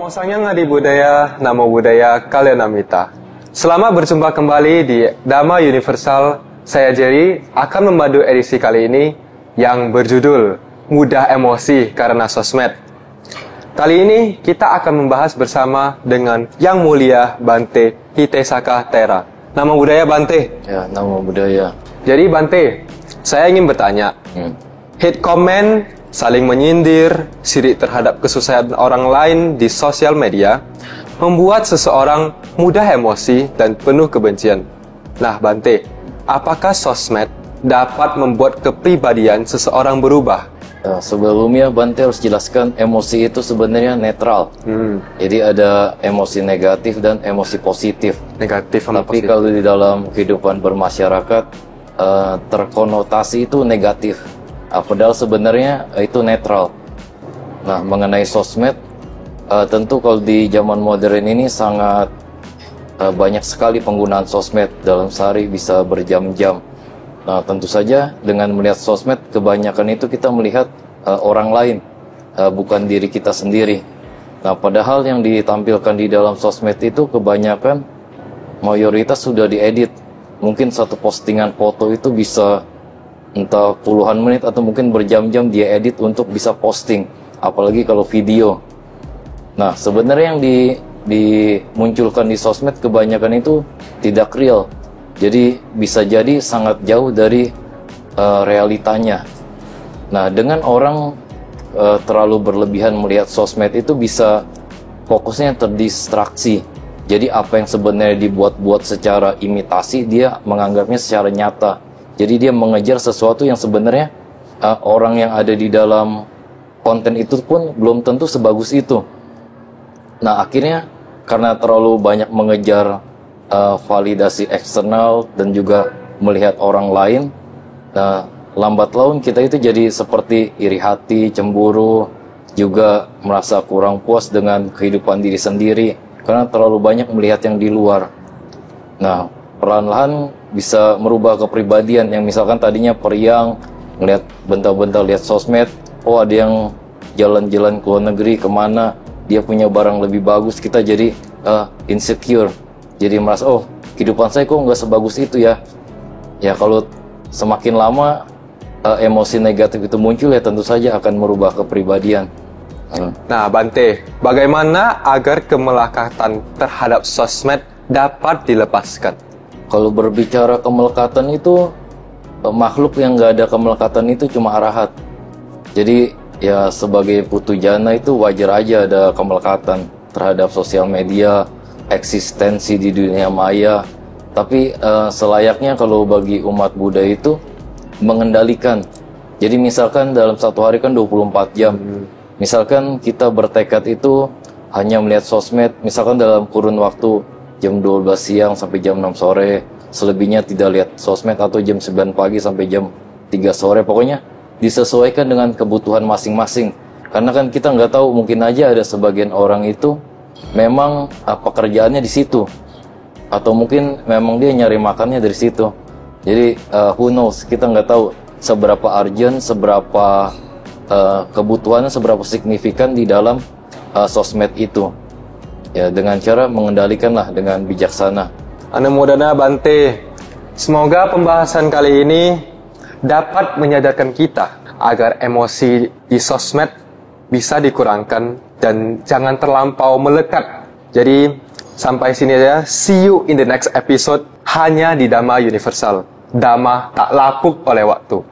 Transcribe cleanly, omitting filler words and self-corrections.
Namosanya ngadi budaya, nama budaya kalian amita. Selamat berjumpa kembali di Dhamma Universal. Saya Jerry akan membantu edisi kali ini yang berjudul Mudah Emosi Karena Sosmed. Kali ini kita akan membahas bersama dengan Yang Mulia Bante Hitesaka Tera. Nama budaya Bante? Ya, nama budaya. Jadi Bante, saya ingin bertanya. Hate comment, saling menyindir, sirik terhadap kesusahan orang lain di sosial media membuat seseorang mudah emosi dan penuh kebencian. Nah Bante, apakah sosmed dapat membuat kepribadian seseorang berubah? Sebelumnya Bante harus jelaskan emosi itu sebenarnya netral. Jadi ada emosi negatif dan emosi positif. Negatif sama Tapi positif. kalau di dalam kehidupan bermasyarakat terkonotasi itu negatif. Padahal sebenarnya itu netral. Nah, mengenai sosmed, tentu kalau di zaman modern ini sangat banyak sekali penggunaan sosmed. Dalam sehari bisa berjam-jam. Nah, tentu saja dengan melihat sosmed, kebanyakan itu kita melihat orang lain, bukan diri kita sendiri. Nah, padahal yang ditampilkan di dalam sosmed itu kebanyakan mayoritas sudah diedit. Mungkin satu postingan foto itu bisa entah puluhan menit atau mungkin berjam-jam dia edit untuk bisa posting, apalagi kalau video. Nah, sebenarnya yang dimunculkan di sosmed kebanyakan itu tidak real. Jadi bisa jadi sangat jauh dari realitanya. Nah, dengan orang terlalu berlebihan melihat sosmed itu bisa fokusnya terdistraksi. Jadi apa yang sebenarnya dibuat-buat secara imitasi, dia menganggapnya secara nyata. Jadi dia mengejar sesuatu yang sebenarnya orang yang ada di dalam konten itu pun belum tentu sebagus itu. Nah, akhirnya karena terlalu banyak mengejar validasi eksternal dan juga melihat orang lain, lambat laun kita itu jadi seperti iri hati, cemburu, juga merasa kurang puas dengan kehidupan diri sendiri karena terlalu banyak melihat yang di luar. Nah, perlahan-lahan bisa merubah kepribadian yang misalkan tadinya periang, ngelihat bentar-bentar lihat sosmed, oh ada yang jalan-jalan ke luar negeri kemana, dia punya barang lebih bagus, kita jadi insecure, jadi merasa oh kehidupan saya kok nggak sebagus itu ya. Ya kalau semakin lama emosi negatif itu muncul, ya tentu saja akan merubah kepribadian. Nah Bante, bagaimana agar kemelekatan terhadap sosmed dapat dilepaskan? Kalau berbicara kemelekatan itu, makhluk yang nggak ada kemelekatan itu cuma arahat. Jadi ya sebagai putu jana itu wajar aja ada kemelekatan terhadap sosial media, eksistensi di dunia maya. Tapi selayaknya kalau bagi umat Buddha itu mengendalikan. Jadi misalkan dalam satu hari kan 24 jam. Misalkan kita bertekad itu hanya melihat sosmed, misalkan dalam kurun waktu jam 12 siang sampai jam 6 sore, selebihnya tidak lihat sosmed, atau jam 9 pagi sampai jam 3 sore. Pokoknya disesuaikan dengan kebutuhan masing-masing. Karena kan kita nggak tahu, mungkin aja ada sebagian orang itu memang pekerjaannya di situ, atau mungkin memang dia nyari makannya dari situ. Jadi who knows, kita nggak tahu seberapa urgent, seberapa kebutuhannya, seberapa signifikan di dalam sosmed itu. Ya, dengan cara mengendalikanlah dengan bijaksana. Anumodana Bante, semoga pembahasan kali ini dapat menyadarkan kita agar emosi di sosmed bisa dikurangkan dan jangan terlampau melekat. Jadi sampai sini aja. See you in the next episode hanya di Dhamma Universal. Dhamma tak lapuk oleh waktu.